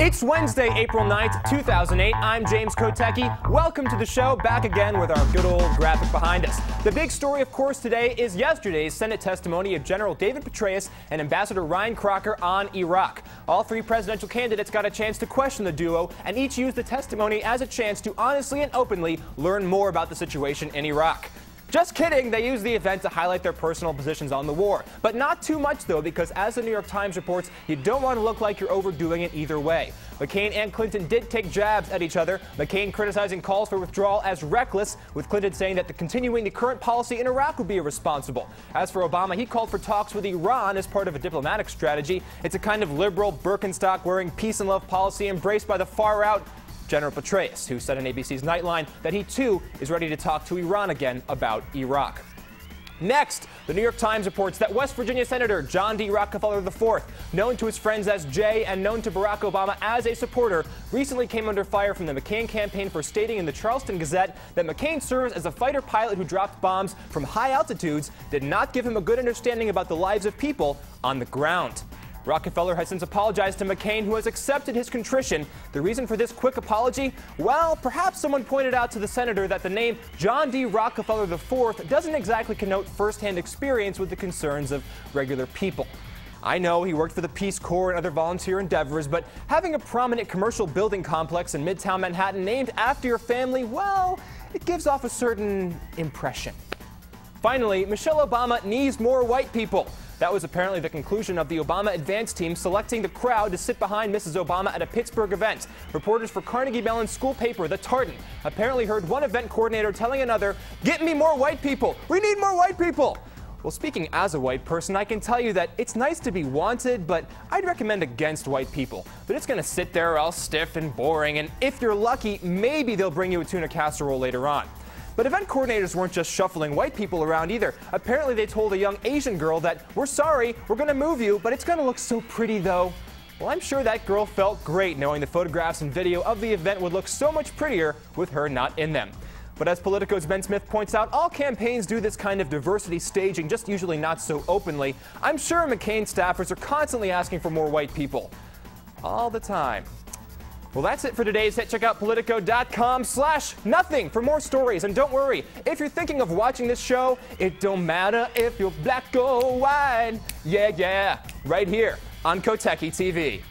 It's Wednesday, April 9th, 2008. I'm James Kotecki. Welcome to the show, back again with our good old graphic behind us. The big story, of course, today is yesterday's Senate testimony of General David Petraeus and Ambassador Ryan Crocker on Iraq. All three presidential candidates got a chance to question the duo, and each used the testimony as a chance to honestly and openly learn more about the situation in Iraq. Just kidding, they used the event to highlight their personal positions on the war. But not too much, though, because as the New York Times reports, you don't want to look like you're overdoing it either way. McCain and Clinton did take jabs at each other, McCain criticizing calls for withdrawal as reckless, with Clinton saying that continuing the current policy in Iraq would be irresponsible. As for Obama, he called for talks with Iran as part of a diplomatic strategy. It's a kind of liberal, Birkenstock-wearing, peace and love policy embraced by the far-out General Petraeus, who said on ABC's Nightline that he, too, is ready to talk to Iran again about Iraq. Next, the New York Times reports that West Virginia Senator John D. Rockefeller IV, known to his friends as Jay and known to Barack Obama as a supporter, recently came under fire from the McCain campaign for stating in the Charleston Gazette that McCain serves as a fighter pilot who dropped bombs from high altitudes, did not give him a good understanding about the lives of people on the ground. Rockefeller has since apologized to McCain, who has accepted his contrition. The reason for this quick apology? Well, perhaps someone pointed out to the senator that the name John D. Rockefeller IV doesn't exactly connote firsthand experience with the concerns of regular people. I know he worked for the Peace Corps and other volunteer endeavors, but having a prominent commercial building complex in Midtown Manhattan named after your family, well, it gives off a certain impression. Finally, Michelle Obama needs more white people. That was apparently the conclusion of the Obama advance team selecting the crowd to sit behind Mrs. Obama at a Pittsburgh event. Reporters for Carnegie Mellon's school paper, The Tartan, apparently heard one event coordinator telling another, "Get me more white people. We need more white people." Well, speaking as a white person, I can tell you that it's nice to be wanted, but I'd recommend against white people. They're just going to sit there all stiff and boring, and if you're lucky, maybe they'll bring you a tuna casserole later on. But event coordinators weren't just shuffling white people around either. Apparently they told a young Asian girl that, "We're sorry, we're going to move you, but it's going to look so pretty though." Well, I'm sure that girl felt great knowing the photographs and video of the event would look so much prettier with her not in them. But as Politico's Ben Smith points out, all campaigns do this kind of diversity staging, just usually not so openly. I'm sure McCain staffers are constantly asking for more white people. All the time. Well, that's it for today's hit. Check out Politico.com/nothing for more stories. And don't worry, if you're thinking of watching this show, it don't matter if you're black or white. Yeah, right here on Kotecki TV.